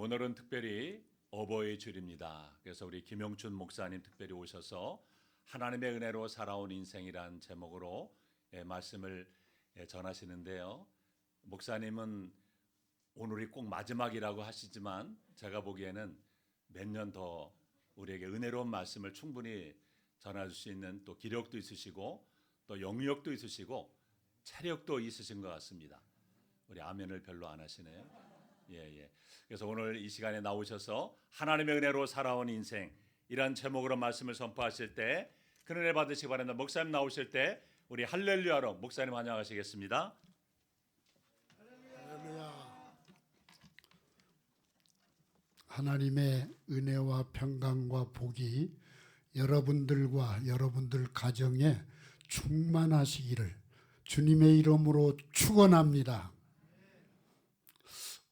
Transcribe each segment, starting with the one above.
오늘은 특별히 어버이 주일입니다. 그래서 우리 김영춘 목사님 특별히 오셔서 하나님의 은혜로 살아온 인생이란 제목으로 말씀을 전하시는데요. 목사님은 오늘이 꼭 마지막이라고 하시지만 제가 보기에는 몇 년 더 우리에게 은혜로운 말씀을 충분히 전할 수 있는 또 기력도 있으시고 또 영역도 있으시고 체력도 있으신 것 같습니다. 우리 아멘을 별로 안 하시네요. 예. 그래서 오늘 이 시간에 나오셔서 하나님의 은혜로 살아온 인생 이란 제목으로 말씀을 선포하실 때 그 은혜 받으시기 바랍니다. 목사님 나오실 때 우리 할렐루야로 목사님 환영하시겠습니다. 할렐루야. 하나님의 은혜와 평강과 복이 여러분들과 여러분들 가정에 충만하시기를 주님의 이름으로 축원합니다.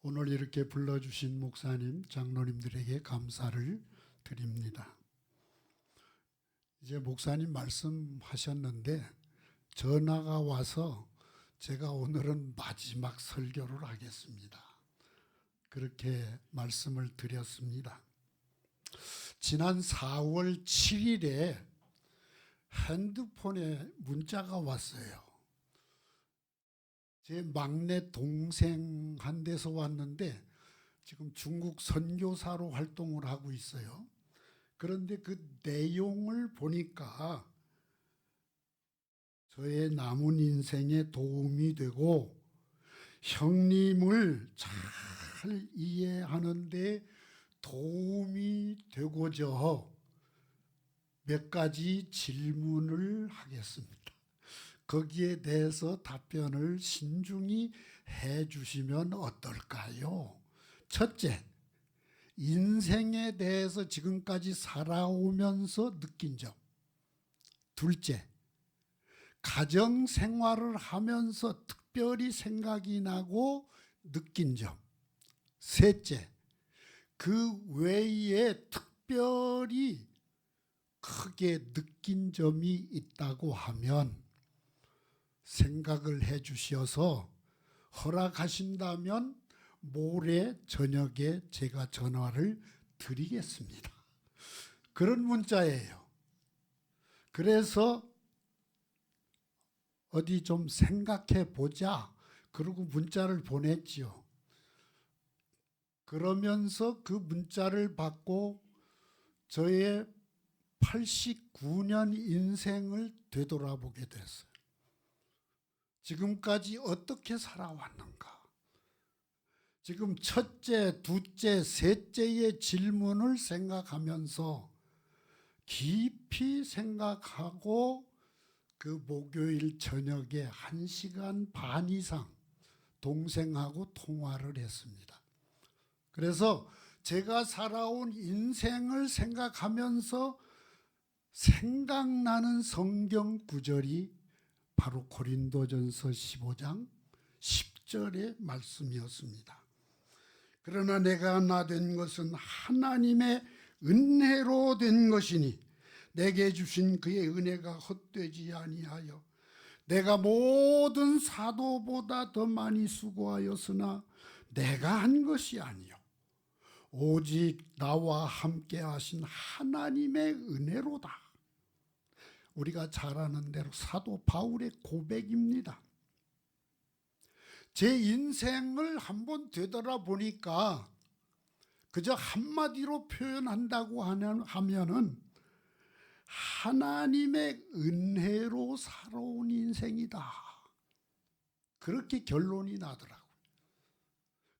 오늘 이렇게 불러주신 목사님, 장로님들에게 감사를 드립니다. 이제 목사님 말씀하셨는데 전화가 와서 제가 오늘은 마지막 설교를 하겠습니다. 그렇게 말씀을 드렸습니다. 지난 4월 7일에 핸드폰에 문자가 왔어요. 제 막내 동생한테서 왔는데 지금 중국 선교사로 활동을 하고 있어요. 그런데 그 내용을 보니까 저의 남은 인생에 도움이 되고 형님을 잘 이해하는데 도움이 되고자 몇 가지 질문을 하겠습니다. 거기에 대해서 답변을 신중히 해 주시면 어떨까요? 첫째, 인생에 대해서 지금까지 살아오면서 느낀 점. 둘째, 가정 생활을 하면서 특별히 생각이 나고 느낀 점. 셋째, 그 외에 특별히 크게 느낀 점이 있다고 하면 생각을 해 주셔서 허락하신다면 모레 저녁에 제가 전화를 드리겠습니다. 그런 문자예요. 그래서 어디 좀 생각해 보자. 그러고 문자를 보냈지요. 그러면서 그 문자를 받고 저의 89년 인생을 되돌아보게 됐어요. 지금까지 어떻게 살아왔는가? 지금 첫째, 둘째, 셋째의 질문을 생각하면서 깊이 생각하고 그 목요일 저녁에 1시간 반 이상 동생하고 통화를 했습니다. 그래서 제가 살아온 인생을 생각하면서 생각나는 성경 구절이 바로 고린도전서 15장 10절의 말씀이었습니다. 그러나 내가 나된 것은 하나님의 은혜로 된 것이니 내게 주신 그의 은혜가 헛되지 아니하여 내가 모든 사도보다 더 많이 수고하였으나 내가 한 것이 아니요 오직 나와 함께 하신 하나님의 은혜로다. 우리가 잘 아는 대로 사도 바울의 고백입니다. 제 인생을 한번 되돌아보니까 그저 한마디로 표현한다고 하면은 하나님의 은혜로 살아온 인생이다. 그렇게 결론이 나더라고요.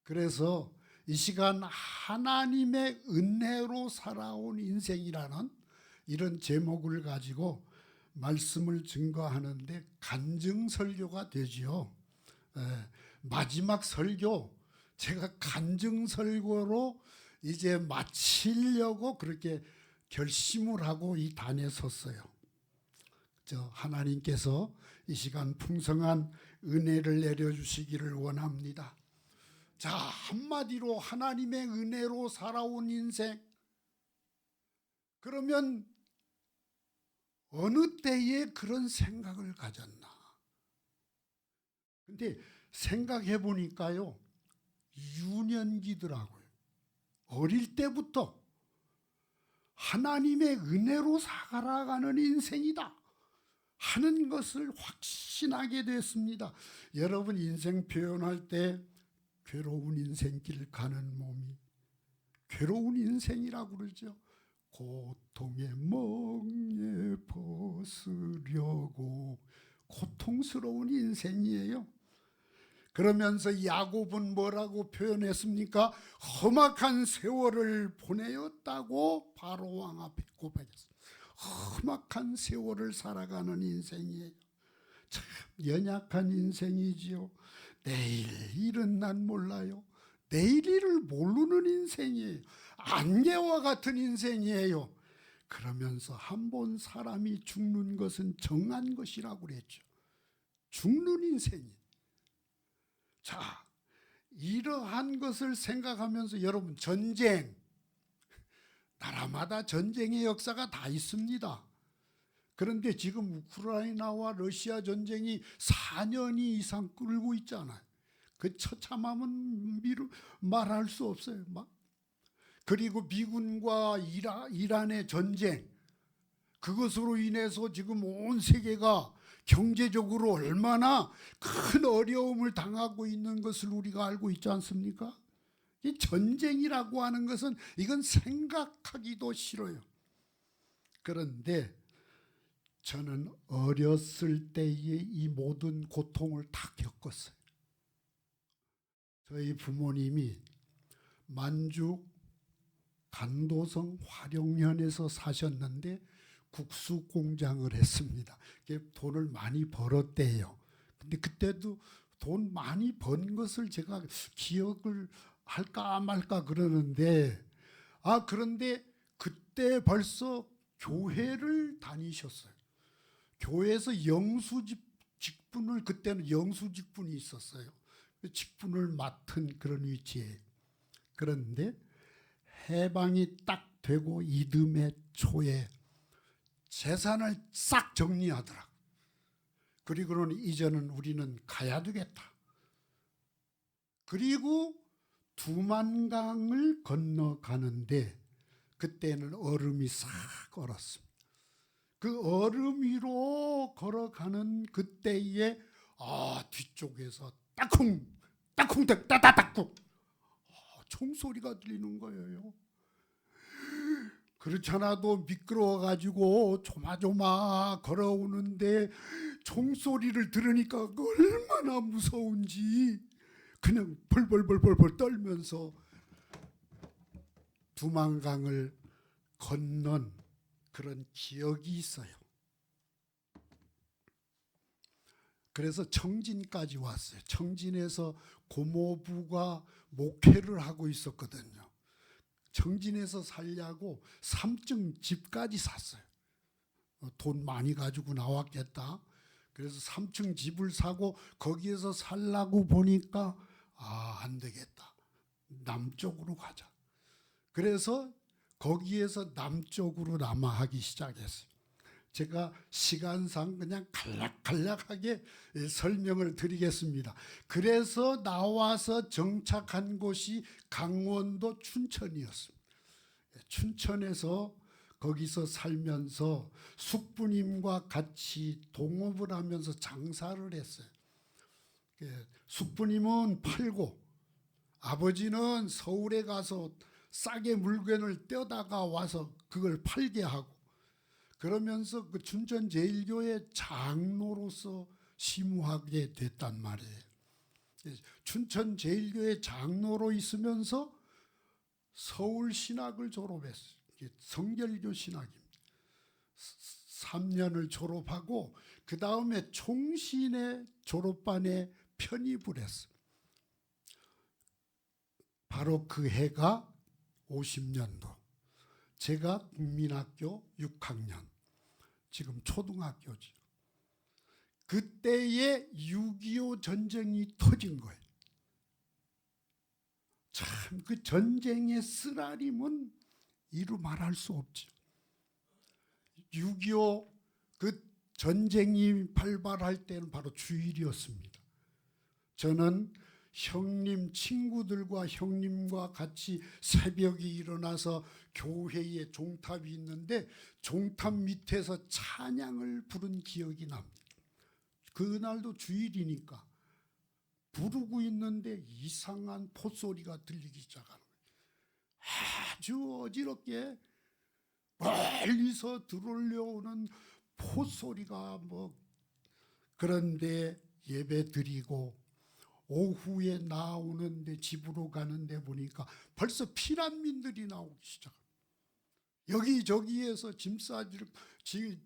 그래서 이 시간 하나님의 은혜로 살아온 인생이라는 이런 제목을 가지고 말씀을 증거하는데 간증 설교가 되지요. 마지막 설교, 제가 간증 설교로 이제 마치려고 그렇게 결심을 하고 이 단에 섰어요. 하나님께서 이 시간 풍성한 은혜를 내려주시기를 원합니다. 자, 한마디로 하나님의 은혜로 살아온 인생. 그러면 어느 때에 그런 생각을 가졌나? 근데 생각해 보니까요, 유년기더라고요. 어릴 때부터 하나님의 은혜로 살아가는 인생이다 하는 것을 확신하게 됐습니다. 여러분 인생 표현할 때 괴로운 인생길 가는 몸이 괴로운 인생이라고 그러죠. 고통의 멍에 벗으려고 고통스러운 인생이에요. 그러면서 야곱은 뭐라고 표현했습니까? 험악한 세월을 보내었다고 바로 왕 앞에 고백했습니다. 험악한 세월을 살아가는 인생이에요. 참 연약한 인생이지요. 내일 일은 난 몰라요. 내일 일을 모르는 인생이에요. 안개와 같은 인생이에요. 그러면서 한 번 사람이 죽는 것은 정한 것이라고 그랬죠. 죽는 인생이. 자, 이러한 것을 생각하면서 여러분 전쟁, 나라마다 전쟁의 역사가 다 있습니다. 그런데 지금 우크라이나와 러시아 전쟁이 4년 이상 끌고 있잖아요. 그 처참함은 말할 수 없어요. 그리고 미군과 이란의 전쟁, 그것으로 인해서 지금 온 세계가 경제적으로 얼마나 큰 어려움을 당하고 있는 것을 우리가 알고 있지 않습니까? 이 전쟁이라고 하는 것은 이건 생각하기도 싫어요. 그런데 저는 어렸을 때에 이 모든 고통을 다 겪었어요. 저희 부모님이 만주 간도성 화룡현에서 사셨는데 국수 공장을 했습니다. 돈을 많이 벌었대요. 근데 그때도 돈 많이 번 것을 제가 기억을 할까 말까 그러는데, 그런데 그때 벌써 교회를 다니셨어요. 교회에서 영수직분을, 그때는 영수직분이 있었어요. 직분을 맡은 그런 위치에. 그런데 해방이 딱 되고 이듬해 초에 재산을 싹 정리하더라. 그리고는 이제는 우리는 가야 되겠다. 그리고 두만강을 건너가는데 그때는 얼음이 싹 얼었습니다. 그 얼음 위로 걸어가는 그때에 뒤쪽에서 따쿵 따쿵 따따따쿵 총소리가 들리는 거예요. 그렇잖아도 미끄러워가지고 조마조마 걸어오는데 총소리를 들으니까 얼마나 무서운지 그냥 벌벌벌벌 떨면서 두만강을 건넌 그런 기억이 있어요. 그래서 청진까지 왔어요. 청진에서 고모부가 목회를 하고 있었거든요. 청진에서 살려고 3층 집까지 샀어요. 돈 많이 가지고 나왔겠다. 그래서 3층 집을 사고 거기에서 살라고 보니까 안 되겠다. 남쪽으로 가자. 그래서 거기에서 남쪽으로 남하하기 시작했어요. 제가 시간상 그냥 간략하게 설명을 드리겠습니다. 그래서 나와서 정착한 곳이 강원도 춘천이었습니다. 춘천에서 거기서 살면서 숙부님과 같이 동업을 하면서 장사를 했어요. 숙부님은 팔고 아버지는 서울에 가서 싸게 물건을 떼다가 와서 그걸 팔게 하고 그러면서 그 춘천제일교회 장로로서 심우하게 됐단 말이에요. 춘천제일교회 장로로 있으면서 서울신학을 졸업했어요. 성결교 신학입니다. 3년을 졸업하고 그 다음에 총신의 졸업반에 편입을 했어요. 바로 그 해가 50년도. 제가 국민학교 6학년, 지금 초등학교죠. 그때에 6.25 전쟁이 터진 거예요. 참 그 전쟁의 쓰라림은 이루 말할 수 없죠. 6.25 그 전쟁이 발발할 때는 바로 주일이었습니다. 저는 형님 친구들과 형님과 같이 새벽에 일어나서 교회에 종탑이 있는데 종탑 밑에서 찬양을 부른 기억이 납니다. 그날도 주일이니까 부르고 있는데 이상한 콧소리가 들리기 시작하는 거예요. 아주 어지럽게 멀리서 들어올려오는 콧소리가 그런데 예배 드리고 오후에 나오는데 집으로 가는데 보니까 벌써 피난민들이 나오기 시작합니다. 여기저기에서 짐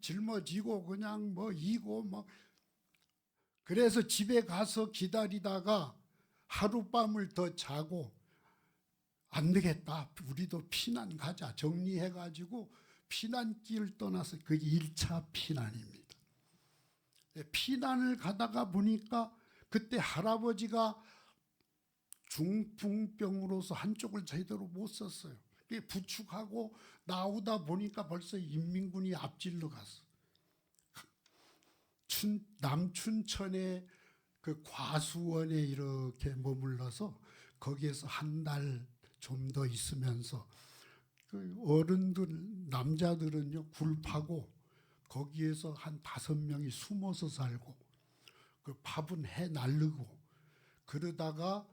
짊어지고 그냥 이고 그래서 집에 가서 기다리다가 하룻밤을 더 자고 안 되겠다. 우리도 피난 가자. 정리해가지고 피난길을 떠나서 그게 1차 피난입니다. 피난을 가다가 보니까 그때 할아버지가 중풍병으로서 한쪽을 제대로 못 썼어요. 부축하고 나오다 보니까 벌써 인민군이 앞질러 갔어. 남춘천의 그 과수원에 이렇게 머물러서 거기에서 한 달 좀 더 있으면서 그 어른들 남자들은요 굴 파고 거기에서 한 5명이 숨어서 살고 그 밥은 해 날르고 그러다가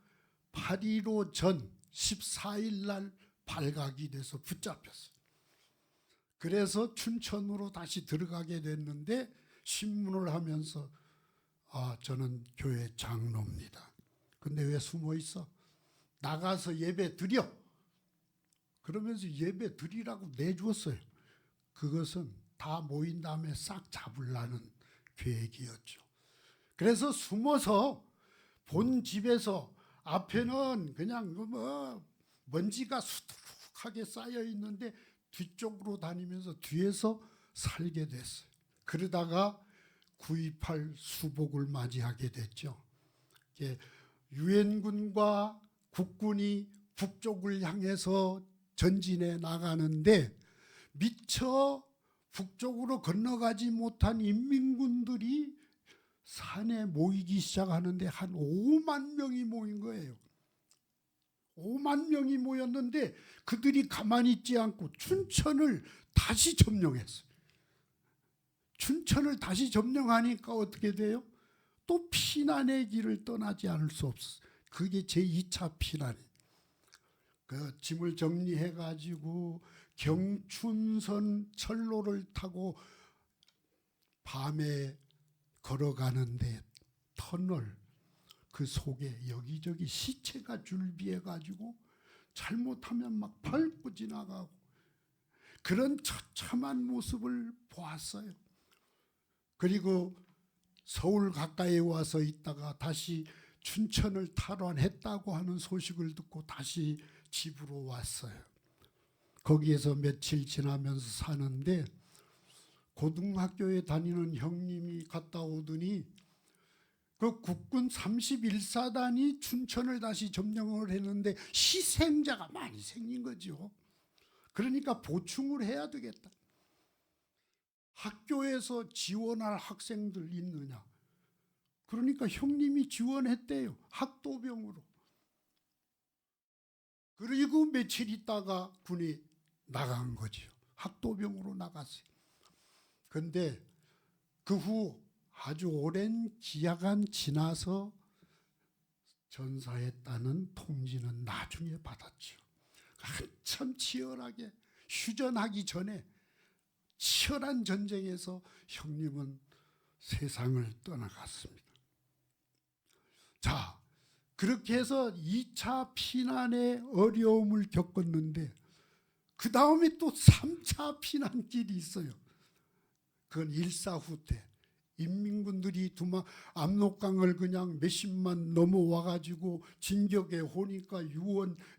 8.15 전 14일 날 발각이 돼서 붙잡혔어요. 그래서 춘천으로 다시 들어가게 됐는데 신문을 하면서 저는 교회 장로입니다. 근데 왜 숨어 있어? 나가서 예배 드려. 그러면서 예배 드리라고 내주었어요. 그것은 다 모인 다음에 싹 잡으려는 계획이었죠. 그래서 숨어서 본 집에서 앞에는 그냥 먼지가 수두룩하게 쌓여 있는데 뒤쪽으로 다니면서 뒤에서 살게 됐어요. 그러다가 9.28 수복을 맞이하게 됐죠. 유엔군과 국군이 북쪽을 향해서 전진해 나가는데 미처 북쪽으로 건너가지 못한 인민군들이 산에 모이기 시작하는데 한 5만 명이 모인 거예요. 5만 명이 모였는데 그들이 가만히 있지 않고 춘천을 다시 점령했어요. 춘천을 다시 점령하니까 어떻게 돼요? 또 피난의 길을 떠나지 않을 수 없어요. 그게 제2차 피난이에요. 그 짐을 정리해가지고 경춘선 철로를 타고 밤에 걸어가는데 터널 그 속에 여기저기 시체가 줄비해가지고 잘못하면 막 밟고 지나가고 그런 처참한 모습을 보았어요. 그리고 서울 가까이 와서 있다가 다시 춘천을 탈환했다고 하는 소식을 듣고 다시 집으로 왔어요. 거기에서 며칠 지나면서 사는데 고등학교에 다니는 형님이 갔다 오더니 그 국군 31사단이 춘천을 다시 점령을 했는데 희생자가 많이 생긴 거죠. 그러니까 보충을 해야 되겠다. 학교에서 지원할 학생들 있느냐? 그러니까 형님이 지원했대요. 학도병으로. 그리고 며칠 있다가 군이 나간 거죠. 학도병으로 나갔어요. 그런데 그 후 아주 오랜 기간 지나서 전사했다는 통지는 나중에 받았죠. 한참 치열하게 휴전하기 전에 치열한 전쟁에서 형님은 세상을 떠나갔습니다. 자, 그렇게 해서 2차 피난의 어려움을 겪었는데 그 다음에 또 3차 피난길이 있어요. 그건 일사후퇴. 인민군들이 압록강을 그냥 몇십만 넘어와가지고 진격에 오니까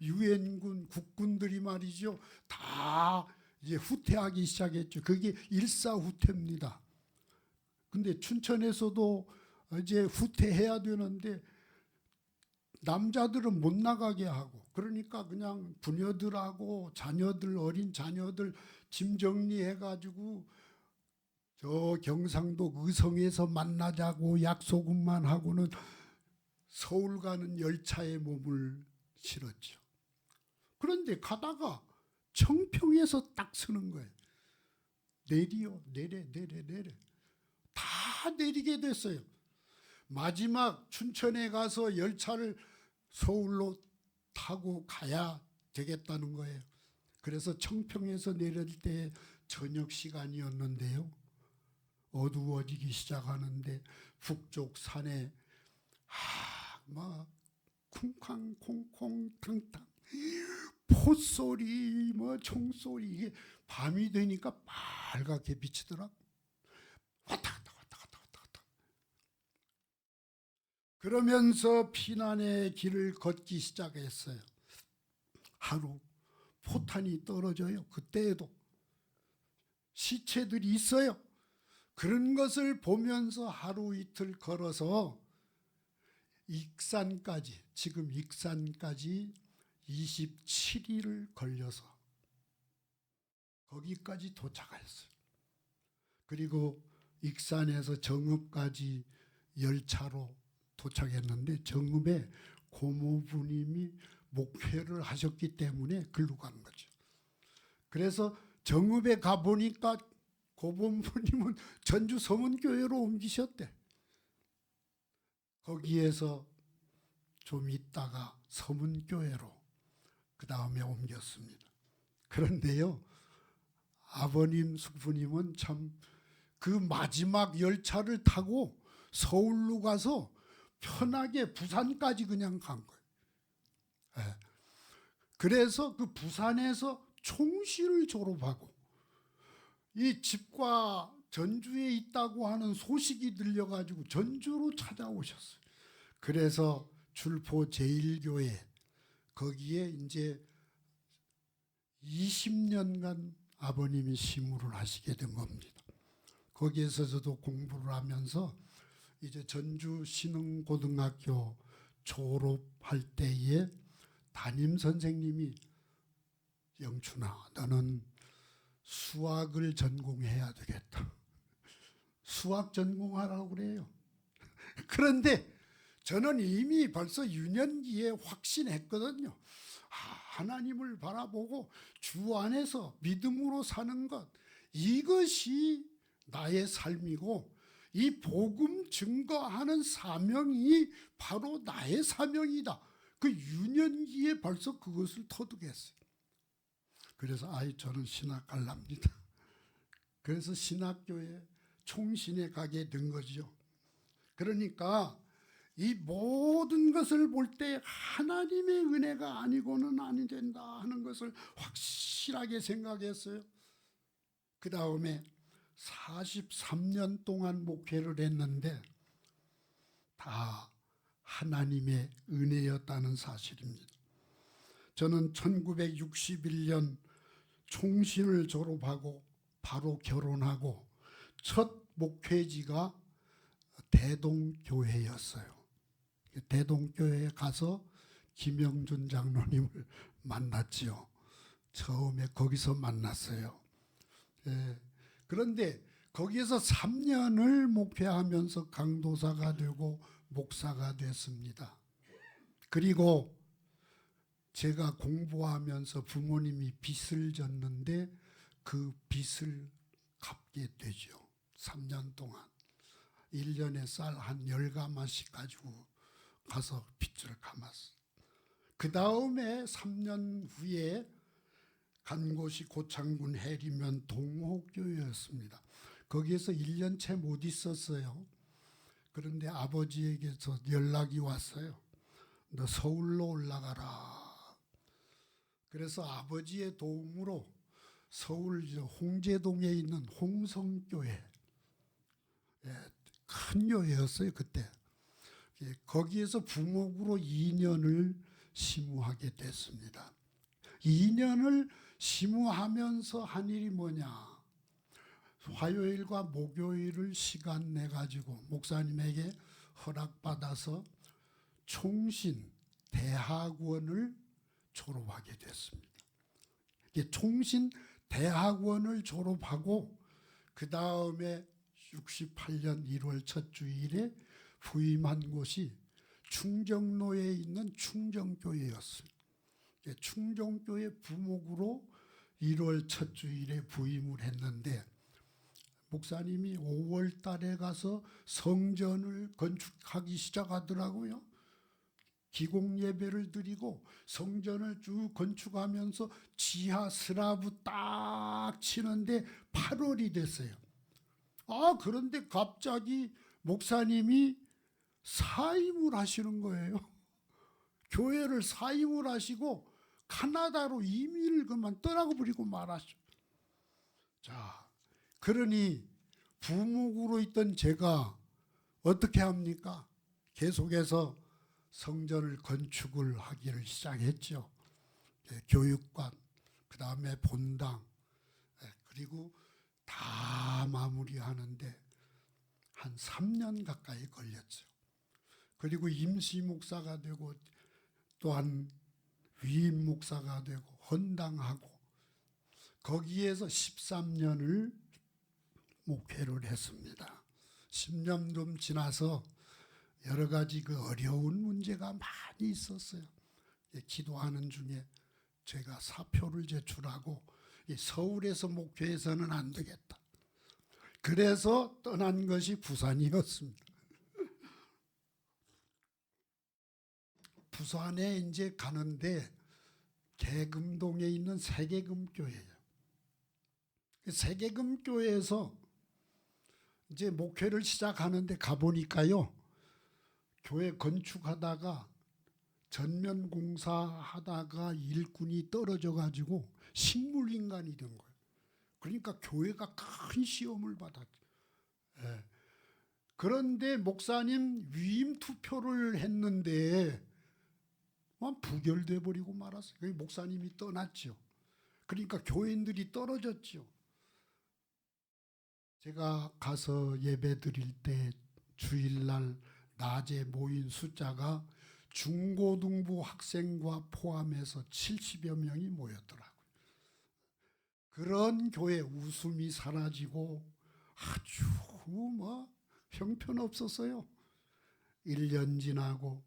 유엔군 국군들이 말이죠. 다 이제 후퇴하기 시작했죠. 그게 일사후퇴입니다. 근데 춘천에서도 이제 후퇴해야 되는데 남자들은 못 나가게 하고 그러니까 그냥 부녀들하고 자녀들 어린 자녀들 짐 정리해가지고 저 경상도 의성에서 만나자고 약속만 하고는 서울 가는 열차에 몸을 실었죠. 그런데 가다가 청평에서 딱 서는 거예요. 내려. 다 내리게 됐어요. 마지막 춘천에 가서 열차를 서울로 타고 가야 되겠다는 거예요. 그래서 청평에서 내릴 때 저녁 시간이었는데요. 어두워지기 시작하는데 북쪽 산에 막 쿵쾅 콩콩 탕탕 포소리 뭐 총소리 이게 밤이 되니까 빨갛게 비치더라고. 왔다 갔다. 그러면서 피난의 길을 걷기 시작했어요. 하루 포탄이 떨어져요. 그때에도 시체들이 있어요. 그런 것을 보면서 하루 이틀 걸어서 익산까지, 지금 익산까지 27일을 걸려서 거기까지 도착했어요. 그리고 익산에서 정읍까지 열차로 도착했는데 정읍에 고모부님이 목회를 하셨기 때문에 글로 간 거죠. 그래서 정읍에 가보니까 고모부님은 전주 서문교회로 옮기셨대. 거기에서 좀 있다가 서문교회로 그 다음에 옮겼습니다. 그런데요, 아버님, 숙부님은 참 그 마지막 열차를 타고 서울로 가서 편하게 부산까지 그냥 간 거예요. 네. 그래서 그 부산에서 총시를 졸업하고 이 집과 전주에 있다고 하는 소식이 들려가지고 전주로 찾아오셨어요. 그래서 줄포 제1교회 거기에 이제 20년간 아버님이 시무를 하시게 된 겁니다. 거기에서 저도 공부를 하면서 이제 전주 신흥고등학교 졸업할 때에 담임 선생님이 영춘아 너는 수학을 전공해야 되겠다. 수학 전공하라고 그래요. 그런데 저는 이미 벌써 유년기에 확신했거든요. 하나님을 바라보고 주 안에서 믿음으로 사는 것 이것이 나의 삶이고 이 복음 증거하는 사명이 바로 나의 사명이다. 그 유년기에 벌써 그것을 터득했어요. 그래서 저는 신학 갈랍니다. 그래서 신학교에 총신에 가게 된 거죠. 그러니까 이 모든 것을 볼 때 하나님의 은혜가 아니고는 아니 된다 하는 것을 확실하게 생각했어요. 그 다음에 43년 동안 목회를 했는데 다 하나님의 은혜였다는 사실입니다. 저는 1961년 총신을 졸업하고 바로 결혼하고 첫 목회지가 대동교회였어요. 대동교회에 가서 김영준 장로님을 만났지요. 처음에 거기서 만났어요. 그런데 거기에서 3년을 목회하면서 강도사가 되고 목사가 됐습니다. 그리고 제가 공부하면서 부모님이 빚을 졌는데 그 빚을 갚게 되죠. 3년 동안 1년에 쌀 한 10가마씩 가지고 가서 빚을 갚았어요. 그 다음에 3년 후에 간 곳이 고창군 해리면 동호교회였습니다. 거기에서 1년 채 못 있었어요. 그런데 아버지에게서 연락이 왔어요. 너 서울로 올라가라. 그래서 아버지의 도움으로 서울 홍제동에 있는 홍성교회, 큰 교회였어요 그때. 거기에서 부목으로 2년을 심우하게 됐습니다. 2년을 심우하면서 한 일이 뭐냐, 화요일과 목요일을 시간 내가지고 목사님에게 허락받아서 총신 대학원을 졸업하게 됐습니다. 총신 대학원을 졸업하고 그 다음에 68년 1월 첫 주일에 부임한 곳이 충정로에 있는 충정교회였어요. 충정교회 부목으로 1월 첫 주일에 부임을 했는데 목사님이 5월 달에 가서 성전을 건축하기 시작하더라고요. 기공 예배를 드리고 성전을 쭉 건축하면서 지하 슬라브 딱 치는데 8월이 됐어요. 그런데 갑자기 목사님이 사임을 하시는 거예요. 교회를 사임을 하시고 카나다로 이민을 그만 떠나버리고 말았죠. 자, 그러니 부목으로 있던 제가 어떻게 합니까? 계속해서 성전을 건축을 하기를 시작했죠. 교육관, 그 다음에 본당, 그리고 다 마무리하는데 한 3년 가까이 걸렸죠. 그리고 임시 목사가 되고 또한 위임 목사가 되고 헌당하고 거기에서 13년을 목회를 했습니다. 10년 좀 지나서 여러 가지 그 어려운 문제가 많이 있었어요. 기도하는 중에 제가 사표를 제출하고 서울에서 목회해서는 안 되겠다. 그래서 떠난 것이 부산이었습니다. 부산에 이제 가는데 계금동에 있는 세계금교회예요. 세계금교회에서 이제 목회를 시작하는데 가보니까요, 교회 건축하다가 전면 공사하다가 일꾼이 떨어져 가지고 식물인간이 된 거예요. 그러니까 교회가 큰 시험을 받았죠. 그런데 목사님 위임 투표를 했는데 부결돼 버리고 말았어요. 목사님이 떠났죠. 그러니까 교인들이 떨어졌죠. 제가 가서 예배 드릴 때 주일날 낮에 모인 숫자가 중고등부 학생과 포함해서 70여 명이 모였더라고요. 그런 교회 웃음이 사라지고 아주 형편없었어요. 1년 지나고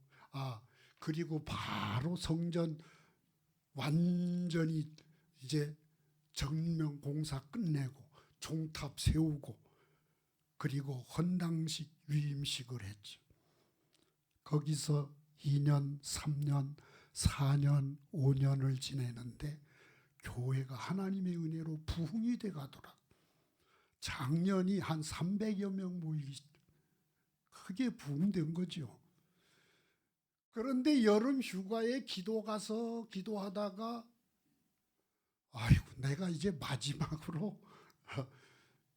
그리고 바로 성전 완전히 이제 정면 공사 끝내고 종탑 세우고 그리고 헌당식 위임식을 했죠. 거기서 2년, 3년, 4년, 5년을 지내는데 교회가 하나님의 은혜로 부흥이 돼 가더라. 작년이 한 300여 명 모이기 크게 부흥된 거죠. 그런데 여름 휴가에 기도 가서 기도하다가 내가 이제 마지막으로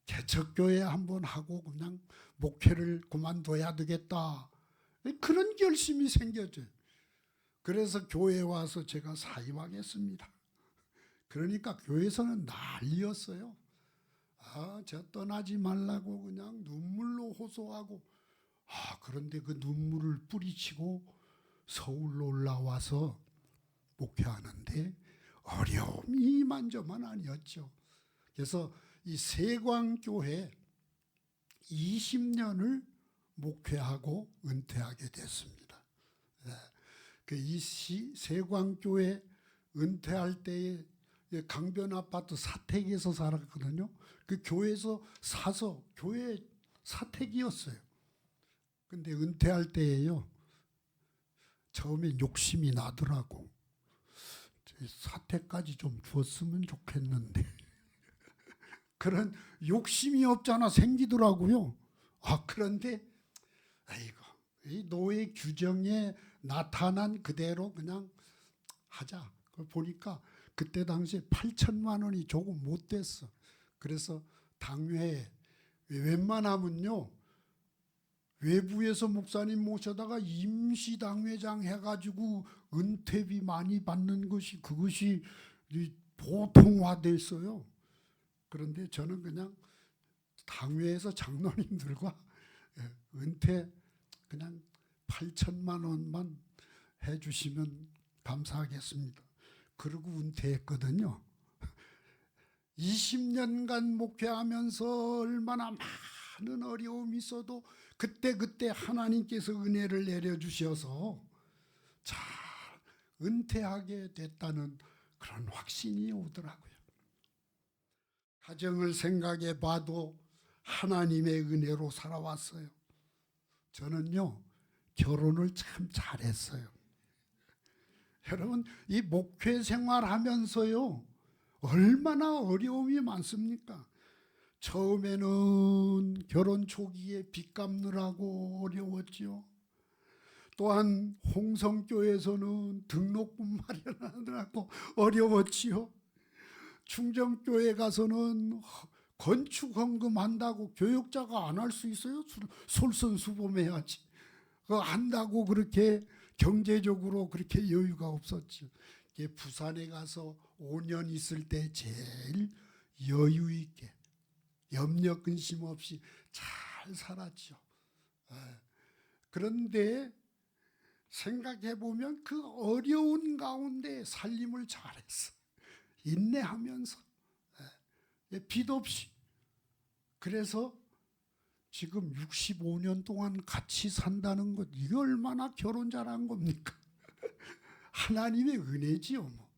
개척교회 한번 하고 그냥 목회를 그만둬야 되겠다. 그런 결심이 생겼죠. 그래서 교회에 와서 제가 사임하겠습니다. 그러니까 교회에서는 난리였어요. 저 떠나지 말라고 그냥 눈물로 호소하고 그런데 그 눈물을 뿌리치고 서울로 올라와서 목회하는데 어려움이 이만저만 아니었죠. 그래서 이 세광교회 20년을 목회하고 은퇴하게 됐습니다. 이 세광교회 은퇴할 때에 강변 아파트 사택에서 살았거든요. 그 교회에서 사서 교회 사택이었어요. 근데 은퇴할 때에요, 처음에 욕심이 나더라고. 사택까지 좀 줬으면 좋겠는데 그런 욕심이 없잖아 생기더라고요. 그런데 이 노예 규정에 나타난 그대로 그냥 하자. 보니까 그때 당시에 8천만 원이 조금 못 됐어. 그래서 당회에 웬만하면요, 외부에서 목사님 모셔다가 임시당회장 해가지고 은퇴비 많이 받는 것이 그것이 보통화됐어요. 그런데 저는 그냥 당회에서 장로님들과 은퇴 그냥 8천만 원만 해주시면 감사하겠습니다. 그러고 은퇴했거든요. 20년간 목회하면서 얼마나 많은 어려움이 있어도 그때 하나님께서 은혜를 내려주셔서 잘 은퇴하게 됐다는 그런 확신이 오더라고요. 가정을 생각해 봐도 하나님의 은혜로 살아왔어요. 저는요, 결혼을 참 잘했어요. 여러분, 이 목회 생활하면서요, 얼마나 어려움이 많습니까? 처음에는 결혼 초기에 빚 갚느라고 어려웠지요. 또한 홍성교에서는 등록금 마련하느라고 어려웠지요. 충정교회 가서는 건축 헌금한다고 교역자가 안 할 수 있어요? 솔선수범해야지. 그거 한다고 그렇게 경제적으로 그렇게 여유가 없었죠. 부산에 가서 5년 있을 때 제일 여유 있게 염려 근심 없이 잘 살았죠. 그런데 생각해 보면 그 어려운 가운데 살림을 잘했어. 인내하면서 빚 없이. 그래서 지금 65년 동안 같이 산다는 것, 이게 얼마나 결혼 잘한 겁니까? 하나님의 은혜지요. 뭐.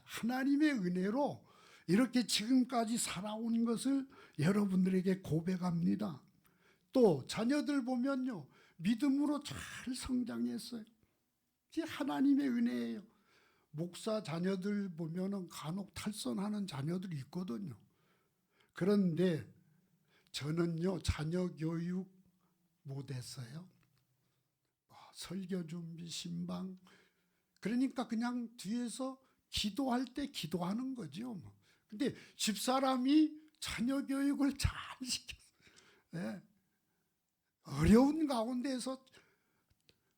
하나님의 은혜로 이렇게 지금까지 살아온 것을 여러분들에게 고백합니다. 또 자녀들 보면요, 믿음으로 잘 성장했어요. 이게 하나님의 은혜예요. 목사 자녀들 보면은 간혹 탈선하는 자녀들이 있거든요. 그런데 저는요, 자녀 교육 못했어요. 설교 준비, 신방. 그러니까 그냥 뒤에서 기도할 때 기도하는 거죠. 근데 집사람이 자녀 교육을 잘 시켰어요. 어려운 가운데서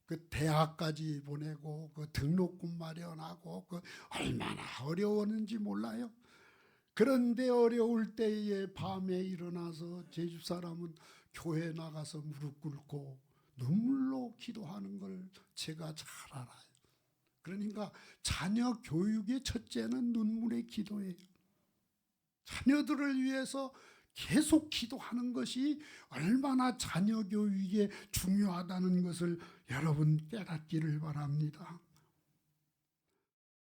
그 대학까지 보내고 그 등록금 마련하고 그 얼마나 어려웠는지 몰라요. 그런데 어려울 때에 밤에 일어나서 제 집사람은 교회 나가서 무릎 꿇고 눈물로 기도하는 걸 제가 잘 알아요. 그러니까 자녀 교육의 첫째는 눈물의 기도예요. 자녀들을 위해서 계속 기도하는 것이 얼마나 자녀 교육에 중요하다는 것을 여러분 깨닫기를 바랍니다.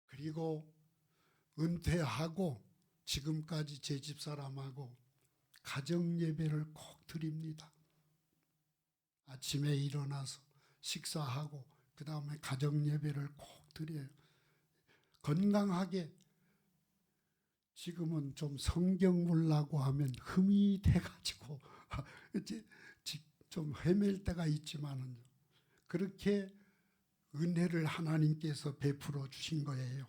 그리고 은퇴하고 지금까지 제 집사람하고 가정 예배를 꼭 드립니다. 아침에 일어나서 식사하고 그 다음에 가정 예배를 꼭 드려요. 건강하게. 지금은 좀 성경 보려고 하면 흠이 돼가지고 이제 좀 헤맬 때가 있지만은 그렇게 은혜를 하나님께서 베풀어 주신 거예요.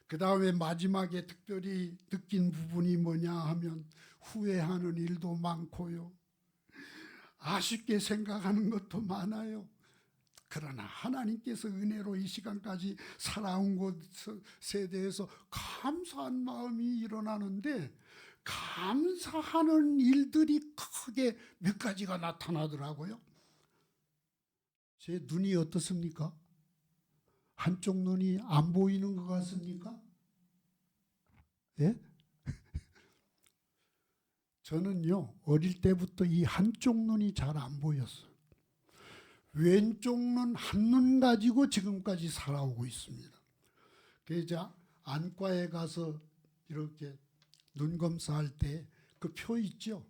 그 다음에 마지막에 특별히 느낀 부분이 뭐냐 하면 후회하는 일도 많고요. 아쉽게 생각하는 것도 많아요. 그러나 하나님께서 은혜로 이 시간까지 살아온 것에 대해서 감사한 마음이 일어나는데 감사하는 일들이 크게 몇 가지가 나타나더라고요. 제 눈이 어떻습니까? 한쪽 눈이 안 보이는 것 같습니까? 예? 저는요, 어릴 때부터 이 한쪽 눈이 잘 안 보였어요. 왼쪽 눈 한 눈 가지고 지금까지 살아오고 있습니다. 그래서 안과에 가서 이렇게 눈 검사할 때 그 표 있죠?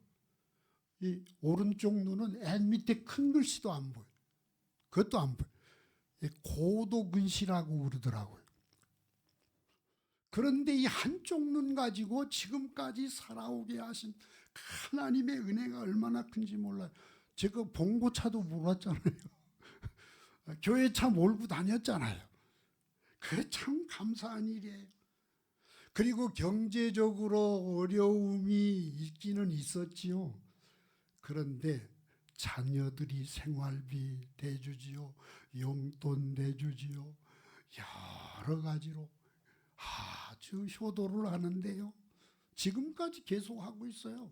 이 오른쪽 눈은 맨 밑에 큰 글씨도 안 보여요. 그것도 안 보여요. 고도근시라고 그러더라고요. 그런데 이 한쪽 눈 가지고 지금까지 살아오게 하신 하나님의 은혜가 얼마나 큰지 몰라요. 제가 봉고차도 몰랐잖아요. 교회 차 몰고 다녔잖아요. 그게 참 감사한 일이에요. 그리고 경제적으로 어려움이 있기는 있었지요. 그런데 자녀들이 생활비 대주지요, 용돈 대주지요, 여러 가지로 아주 효도를 하는데요. 지금까지 계속하고 있어요.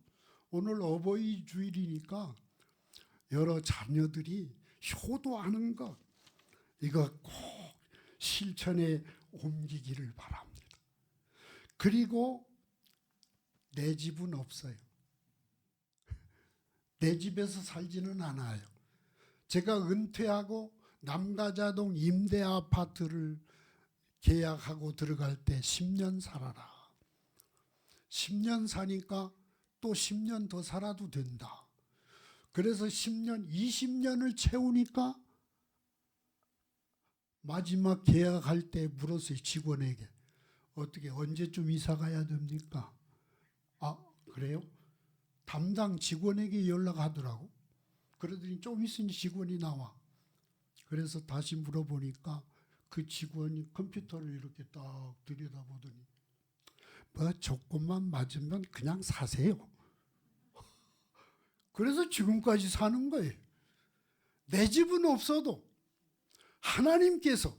오늘 어버이 주일이니까 여러 자녀들이 효도하는 것, 이거 꼭 실천에 옮기기를 바랍니다. 그리고 내 집은 없어요. 내 집에서 살지는 않아요. 제가 은퇴하고 남가자동 임대 아파트를 계약하고 들어갈 때 10년 살아라. 10년 사니까 또 10년 더 살아도 된다. 그래서 10년, 20년을 채우니까 마지막 계약할 때 물었어요. 직원에게. 어떻게 언제쯤 이사 가야 됩니까? 아, 그래요? 담당 직원에게 연락하더라고. 그러더니 좀 있으니 직원이 나와. 그래서 다시 물어보니까 그 직원이 컴퓨터를 이렇게 딱 들여다보더니 뭐 조건만 맞으면 그냥 사세요. 그래서 지금까지 사는 거예요. 내 집은 없어도 하나님께서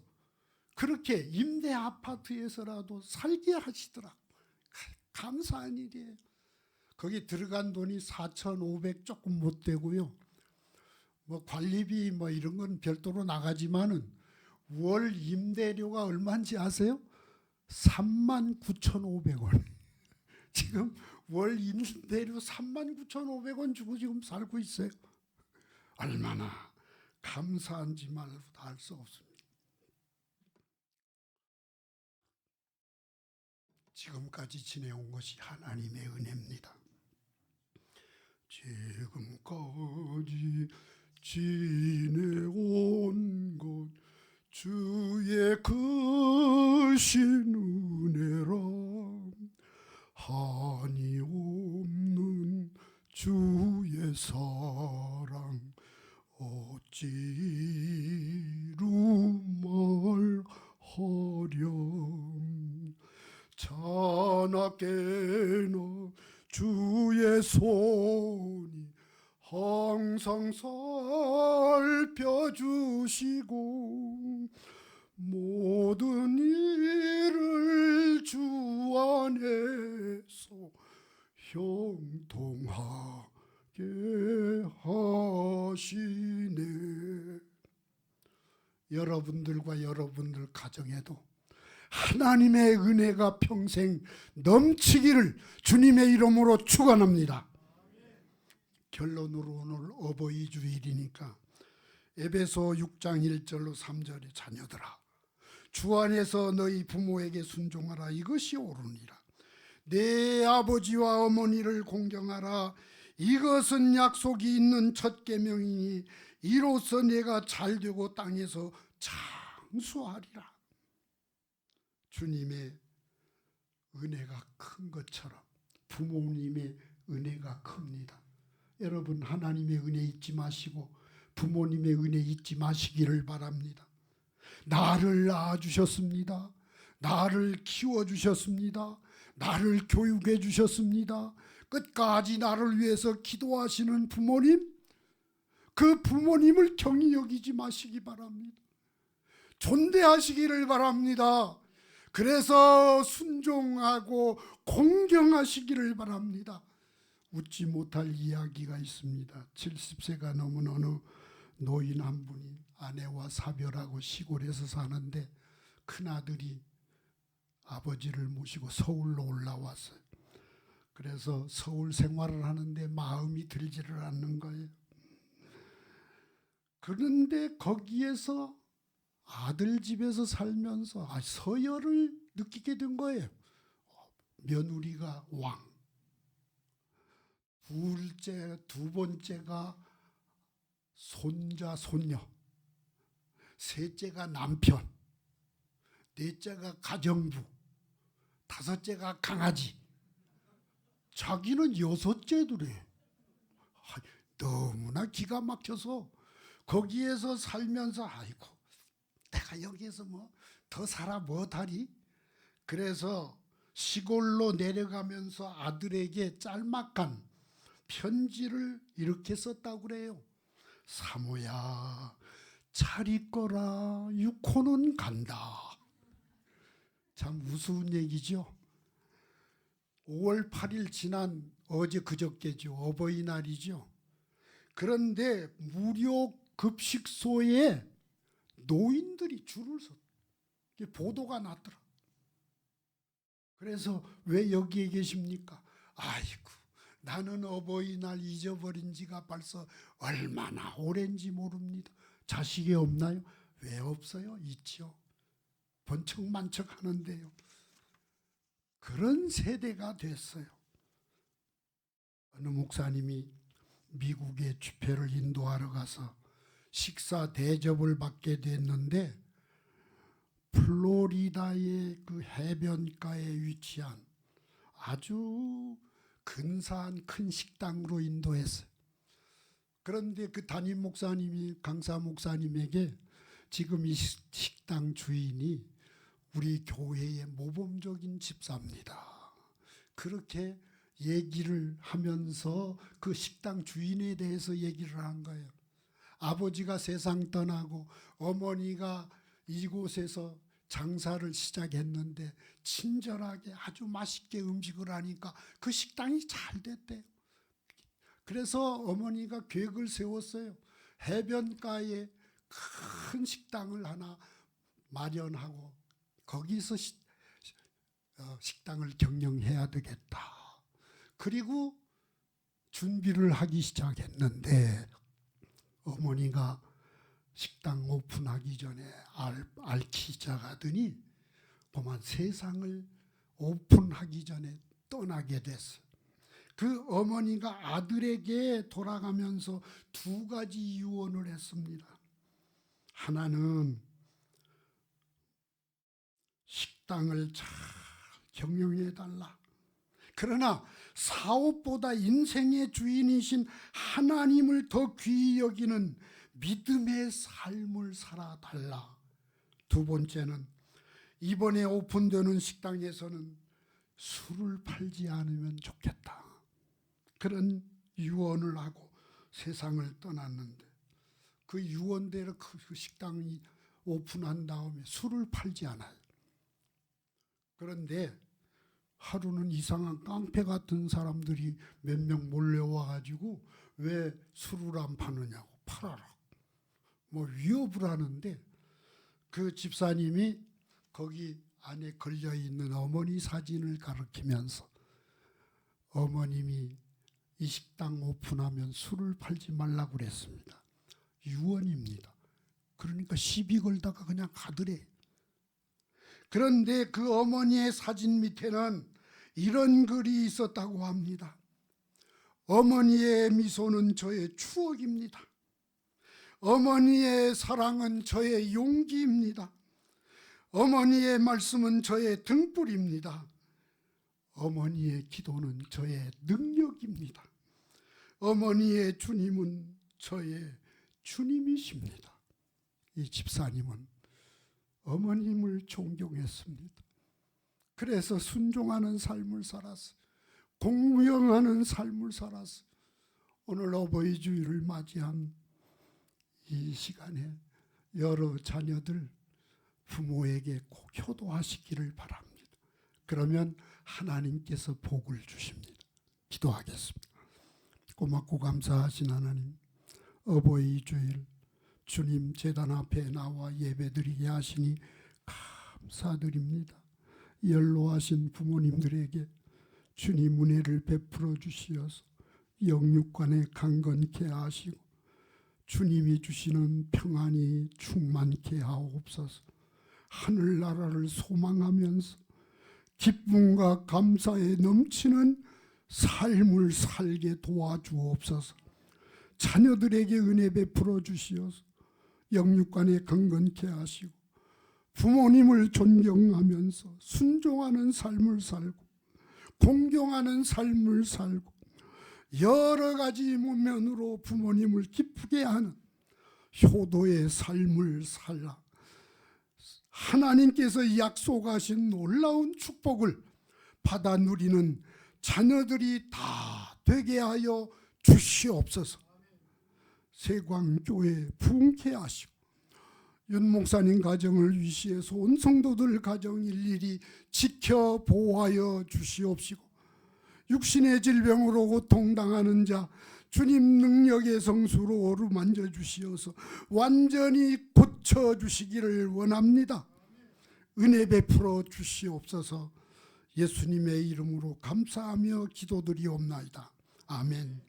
그렇게 임대 아파트에서라도 살게 하시더라. 감사한 일이에요. 거기 들어간 돈이 4,500 조금 못 되고요. 뭐 관리비 뭐 이런 건 별도로 나가지만은 월 임대료가 얼마인지 아세요? 39,500원. 지금 월 임대료 39,500원 주고 지금 살고 있어요. 얼마나 감사한지 말로 다 할 수 없습니다. 지금까지 지내온 것이 하나님의 은혜입니다. 지금까지 지내온 것 주의 크신 은혜라. 한이 없는 주의 사랑 어찌루 말하렴. 자나깨나 주의 손이 항상 살펴주시고 모든 일을 주 안에서 형통하게 하시네. 여러분들과 여러분들 가정에도 하나님의 은혜가 평생 넘치기를 주님의 이름으로 축원합니다. 결론으로 오늘 어버이 주일이니까 에베소 6장 1절로 3절에 자녀들아 주 안에서 너희 부모에게 순종하라. 이것이 옳으니라. 내 아버지와 어머니를 공경하라. 이것은 약속이 있는 첫 계명이니 이로써 내가 잘되고 땅에서 장수하리라. 주님의 은혜가 큰 것처럼 부모님의 은혜가 큽니다. 여러분 하나님의 은혜 잊지 마시고 부모님의 은혜 잊지 마시기를 바랍니다. 나를 낳아주셨습니다. 나를 키워주셨습니다. 나를 교육해 주셨습니다. 끝까지 나를 위해서 기도하시는 부모님, 그 부모님을 경히 여기지 마시기 바랍니다. 존대하시기를 바랍니다. 그래서 순종하고 공경하시기를 바랍니다. 웃지 못할 이야기가 있습니다. 70세가 넘은 어느 노인 한 분이 아내와 사별하고 시골에서 사는데 큰아들이 아버지를 모시고 서울로 올라왔어요. 그래서 서울 생활을 하는데 마음이 들지를 않는 거예요. 그런데 거기에서 아들 집에서 살면서 서열을 느끼게 된 거예요. 며느리가 왕, 두 번째가 손자, 손녀, 셋째가 남편, 넷째가 가정부, 다섯째가 강아지. 자기는 여섯째더래. 너무나 기가 막혀서 거기에서 살면서 아이고 내가 여기에서 뭐 더 살아 못하리. 그래서 시골로 내려가면서 아들에게 짤막한 편지를 이렇게 썼다고 그래요. 사모야 잘 있거라. 육호는 간다. 참 우스운 얘기죠. 5월 8일 지난 어제 그저께죠. 어버이날이죠. 그런데 무료 급식소에 노인들이 줄을 섰. 보도가 났더라. 그래서 왜 여기에 계십니까? 아이고 나는 어버이날 잊어버린 지가 벌써 얼마나 오랜지 모릅니다. 자식이 없나요? 왜 없어요? 있지요. 번쩍만척 하는데요. 그런 세대가 됐어요. 어느 목사님이 미국에 집회를 인도하러 가서 식사 대접을 받게 됐는데 플로리다의 그 해변가에 위치한 아주 근사한 큰 식당으로 인도했어요. 그런데 그 담임 목사님이 강사 목사님에게 지금 이 식당 주인이 우리 교회의 모범적인 집사입니다. 그렇게 얘기를 하면서 그 식당 주인에 대해서 얘기를 한 거예요. 아버지가 세상 떠나고 어머니가 이곳에서 장사를 시작했는데 친절하게 아주 맛있게 음식을 하니까 그 식당이 잘 됐대요. 그래서 어머니가 계획을 세웠어요. 해변가에 큰 식당을 하나 마련하고 거기서 식당을 경영해야 되겠다. 그리고 준비를 하기 시작했는데 어머니가 식당 오픈하기 전에 알키자가더니 그만 세상을 오픈하기 전에 떠나게 됐어요. 그 어머니가 아들에게 돌아가면서 두 가지 유언을 했습니다. 하나는 식당을 잘 경영해달라. 그러나 사업보다 인생의 주인이신 하나님을 더 귀히 여기는 믿음의 삶을 살아달라. 두 번째는 이번에 오픈되는 식당에서는 술을 팔지 않으면 좋겠다. 그런 유언을 하고 세상을 떠났는데 그 유언대로 그 식당이 오픈한 다음에 술을 팔지 않아요. 그런데 하루는 이상한 깡패 같은 사람들이 몇 명 몰려와가지고 왜 술을 안 파느냐고 팔아라. 뭐 위협을 하는데 그 집사님이 거기 안에 걸려있는 어머니 사진을 가리키면서 어머님이 이 식당 오픈하면 술을 팔지 말라고 그랬습니다. 유언입니다. 그러니까 시비 걸다가 그냥 가더래. 그런데 그 어머니의 사진 밑에는 이런 글이 있었다고 합니다. 어머니의 미소는 저의 추억입니다. 어머니의 사랑은 저의 용기입니다. 어머니의 말씀은 저의 등불입니다. 어머니의 기도는 저의 능력입니다. 어머니의 주님은 저의 주님이십니다. 이 집사님은 어머님을 존경했습니다. 그래서 순종하는 삶을 살았어요. 공경하는 삶을 살았어요. 오늘 어버이 주일을 맞이한 이 시간에 여러 자녀들 부모에게 꼭 효도하시기를 바랍니다. 그러면 하나님께서 복을 주십니다. 기도하겠습니다. 고맙고 감사하신 하나님, 어버이 주일 주님 제단 앞에 나와 예배드리게 하시니 감사드립니다. 연로하신 부모님들에게 주님 은혜를 베풀어 주시어서 영육간에 강건케 하시고 주님이 주시는 평안이 충만케 하옵소서. 하늘나라를 소망하면서 기쁨과 감사에 넘치는 삶을 살게 도와주옵소서. 자녀들에게 은혜 베풀어 주시어서 영육간에 강건케 하시고 부모님을 존경하면서 순종하는 삶을 살고 공경하는 삶을 살고 여러 가지 면으로 부모님을 기쁘게 하는 효도의 삶을 살라. 하나님께서 약속하신 놀라운 축복을 받아 누리는 자녀들이 다 되게 하여 주시옵소서. 세광교회 부흥케 하시고 윤 목사님 가정을 위시해서 온 성도들 가정 일일이 지켜 보호하여 주시옵시고 육신의 질병으로 고통당하는 자 주님 능력의 성수로 어루만져 주시어서 완전히 고쳐주시기를 원합니다. 은혜 베풀어 주시옵소서. 예수님의 이름으로 감사하며 기도드리옵나이다. 아멘.